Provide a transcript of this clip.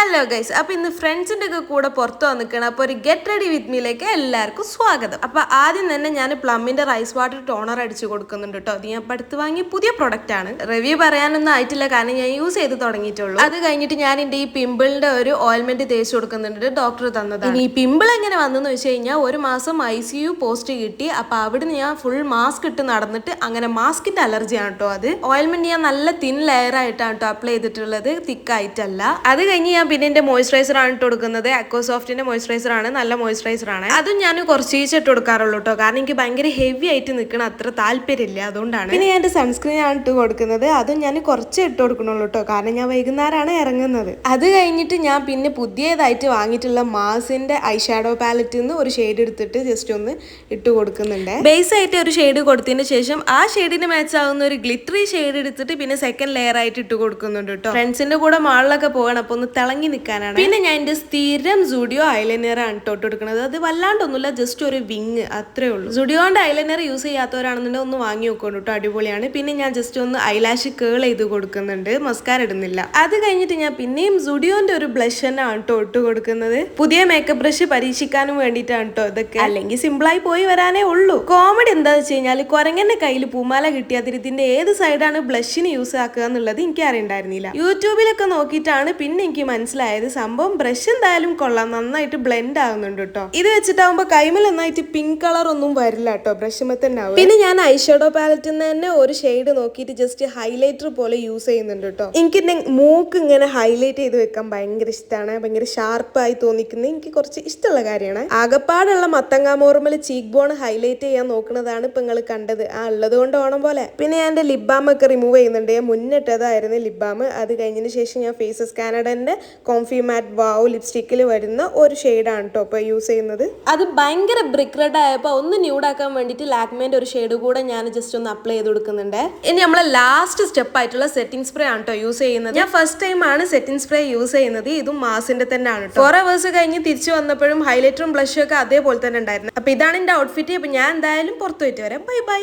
Hello guys, അപ്പൊ ഇന്ന് ഫ്രണ്ട്സിന്റെ ഒക്കെ കൂടെ പുറത്തു വന്നിക്കണം. അപ്പൊ ഒരു ഗെറ്റ് റെഡി വിത്ത് മീയിലേക്ക് എല്ലാവർക്കും സ്വാഗതം. അപ്പൊ ആദ്യം തന്നെ ഞാൻ പ്ലമ്മിന്റെ റൈസ് വാട്ടർ ടോണർ അടിച്ചു കൊടുക്കുന്നുണ്ട് കേട്ടോ. അത് ഞാൻ അടുത്ത് വാങ്ങിയ പുതിയ പ്രൊഡക്റ്റ് ആണ്. റിവ്യൂ പറയാനൊന്നും ആയിട്ടില്ല, കാരണം ഞാൻ യൂസ് ചെയ്ത് തുടങ്ങിയിട്ടുള്ളൂ. അത് കഴിഞ്ഞിട്ട് ഞാൻ എന്റെ ഈ പിമ്പിളിന്റെ ഒരു ഓയിൽമെന്റ് തേച്ച് കൊടുക്കുന്നുണ്ട്, ഡോക്ടർ തന്നതാണ്. ഈ പിമ്പിൾ എങ്ങനെ വന്നെന്ന് വെച്ച് കഴിഞ്ഞാൽ, ഒരു മാസം ICU പോസ്റ്റ് കിട്ടി. അപ്പൊ അവിടുന്ന് ഞാൻ ഫുൾ മാസ്ക് ഇട്ട് നടന്നിട്ട് അങ്ങനെ മാസ്കിന്റെ അലർജിയാണ് കേട്ടോ. അത് ഓയിൽമെന്റ് ഞാൻ നല്ല തിൻ ലെയർ ആയിട്ടാണ് കേട്ടോ അപ്ലൈ ചെയ്തിട്ടുള്ളത്, തിക്കായിട്ടല്ല. അത് കഴിഞ്ഞ് ഞാൻ പിന്നെ എന്റെ മോയ്സ്ചറൈസർ ആണ് ഇട്ട് കൊടുക്കുന്നത്. അക്വസോഫ്റ്റിന്റെ മോയ്സ്ചറൈസർ ആണ്, നല്ല മോയ്സ്ചറൈസർ ആണ്. അതും ഞാൻ കുറച്ച് ഇട്ട് കൊടുക്കാറുള്ളൂ കേട്ടോ, കാരണം എനിക്ക് ഭയങ്കര ഹെവി ആയിട്ട് നിൽക്കണം അത്ര താല്പര്യമില്ല, അതുകൊണ്ടാണ്. പിന്നെ ഞാൻ എന്റെ സൺസ്ക്രീൻ ആണ് ഇട്ട് കൊടുക്കുന്നത്. അതും ഞാൻ കുറച്ച് ഇട്ട് കൊടുക്കണുള്ളൂ കേട്ടോ, കാരണം ഞാൻ വൈകുന്നേരമാണ് ഇറങ്ങുന്നത്. അത് കഴിഞ്ഞിട്ട് ഞാൻ പിന്നെ പുതിയതായിട്ട് വാങ്ങിയിട്ടുള്ള മാസിന്റെ ഐ ഷാഡോ പാലറ്റിൽ നിന്ന് ഒരു ഷെയ്ഡ് എടുത്തിട്ട് ജസ്റ്റ് ഒന്ന് ഇട്ട് കൊടുക്കുന്നുണ്ട്. ബേസ് ആയിട്ട് ഒരു ഷെയ്ഡ് കൊടുത്തതിന് ശേഷം ആ ഷെയ്ഡിന് മാച്ച് ആവുന്ന ഒരു ഗ്ലിറ്ററി ഷെയ്ഡ് എടുത്തിട്ട് പിന്നെ സെക്കൻഡ് ലെയർ ആയിട്ട് ഇട്ട് കൊടുക്കുന്നുണ്ട് കേട്ടോ. ഫ്രണ്ട്സിന്റെ കൂടെ മാളിലൊക്കെ പോകണം, അപ്പൊ ഒന്ന് തിളങ്ങി നിൽക്കാനാണ്. പിന്നെ ഞാൻ എന്റെ സ്ഥിരം സുഡിയോ ഐലൈനർ ആണ് ഇട്ട് കൊടുക്കുന്നത്. അത് വല്ലാണ്ടൊന്നുമില്ല, ജസ്റ്റ് ഒരു വിങ് അത്രേ ഉള്ളൂ. സുഡിയോന്റെ ഐലൈനർ യൂസ് ചെയ്യാത്തവരാണെന്നുണ്ടെങ്കിൽ ഒന്ന് വാങ്ങി നോക്കണം കേട്ടോ, അടിപൊളിയാണ്. പിന്നെ ഞാൻ ജസ്റ്റ് ഒന്ന് ഐലാഷ് കേൾ ചെയ്ത് കൊടുക്കുന്നുണ്ട്, മസ്കാര ഇടുന്നില്ല. അത് കഴിഞ്ഞിട്ട് ഞാൻ പിന്നെയും സുഡിയോന്റെ ഒരു ബ്ലഷ് തന്നെ ആണ് കേട്ടോ ഇട്ട് കൊടുക്കുന്നത്. പുതിയ മേക്കപ്പ് ബ്രഷ് പരീക്ഷിക്കാനും വേണ്ടിയിട്ടാണ് കേട്ടോ ഇതൊക്കെ, അല്ലെങ്കിൽ സിമ്പിളായി പോയി വരാനേ ഉള്ളൂ. കോമഡി എന്താന്ന് വെച്ച് കഴിഞ്ഞാൽ, കുരങ്ങന്റെ കയ്യിൽ പൂമാല കിട്ടിയാൽ ഇതിന്റെ ഏത് സൈഡാണ് ബ്ലഷിന് യൂസ് ആക്കുക എന്നുള്ളത് എനിക്ക് അറിയണ്ടായിരുന്നില്ല. യൂട്യൂബിലൊക്കെ നോക്കിയിട്ടാണ് പിന്നെ എനിക്ക് മനസ്സിലായത് സംഭവം ബ്രഷ് എന്തായാലും കൊള്ളാം, നന്നായിട്ട് ബ്ലെൻഡ് ആവുന്നുണ്ട് കേട്ടോ. ഇത് വെച്ചിട്ടാവുമ്പോ കൈമൽ നന്നായിട്ട് പിങ്ക് കളർ ഒന്നും വരില്ല കേട്ടോ, ബ്രഷുമേ തന്നെ ആവും. പിന്നെ ഞാൻ ഐ ഷാഡോ പാലറ്റിൽ നിന്ന് തന്നെ ഒരു ഷെയ്ഡ് നോക്കിയിട്ട് ജസ്റ്റ് ഹൈലൈറ്റർ പോലെ യൂസ് ചെയ്യുന്നുണ്ട് കേട്ടോ. എനിക്ക് മൂക്ക് ഇങ്ങനെ ഹൈലൈറ്റ് ചെയ്ത് വെക്കാൻ ഭയങ്കര ഇഷ്ടമാണ്, ഭയങ്കര ഷാർപ്പായി തോന്നിക്കുന്നത് എനിക്ക് കുറച്ച് ഇഷ്ടമുള്ള കാര്യമാണ്. ആകപ്പാടുള്ള മത്തങ്ങാമോർമൽ ചീക്ക് ബോൺ ഹൈലൈറ്റ് ചെയ്യാൻ നോക്കുന്നതാണ് ഇപ്പൊ നിങ്ങൾ കണ്ടത്. ഉള്ളത് കൊണ്ട് ഓണം പോലെ. പിന്നെ ഞാൻ എന്റെ ലിപ് ബാം ഒക്കെ റിമൂവ് ചെയ്യുന്നുണ്ട്. മുന്നിട്ടതായിരുന്നു ലിപ് ബാം. അത് കഴിഞ്ഞതിന് ശേഷം ഞാൻ ഫേസസ് കാനഡന്റെ കോംഫി മാറ്റ് വാവ് ലിപ്സ്റ്റിക്കിൽ വരുന്ന ഒരു ഷെയ്ഡാണ് കേട്ടോ ഇപ്പൊ യൂസ് ചെയ്യുന്നത്. അത് ഭയങ്കര ബ്രിക്ക് റെഡ് ആയപ്പോൾ ഒന്ന് ന്യൂഡാക്കാൻ വേണ്ടിയിട്ട് ലാക്മേന്റെ ഒരു ഷെയ്ഡ് കൂടെ ഞാൻ ജസ്റ്റ് ഒന്ന് അപ്ലൈ ചെയ്ത് കൊടുക്കുന്നുണ്ട്. ഇനി നമ്മളെ ലാസ്റ്റ് സ്റ്റെപ്പ് ആയിട്ടുള്ള സെറ്റിംഗ് സ്പ്രേ ആണ് കേട്ടോ യൂസ് ചെയ്യുന്നത്. ഞാൻ ഫസ്റ്റ് ടൈം ആണ് സെറ്റിംഗ് സ്പ്രേ യൂസ് ചെയ്യുന്നത്. ഇതും മാസിന്റെ തന്നെ ആണ് കേട്ടോ. 4 hours കഴിഞ്ഞ് തിരിച്ചു വന്നപ്പോഴും ഹൈലൈറ്ററും ബ്ലഷും ഒക്കെ അതേപോലെ തന്നെ ഉണ്ടായിരുന്നു. അപ്പൊ ഇതാണ് എന്റെ ഔട്ട്ഫിറ്റ്. അപ്പൊ ഞാൻ എന്തായാലും പുറത്തു പോയിട്ട് വരാം. Bye bye.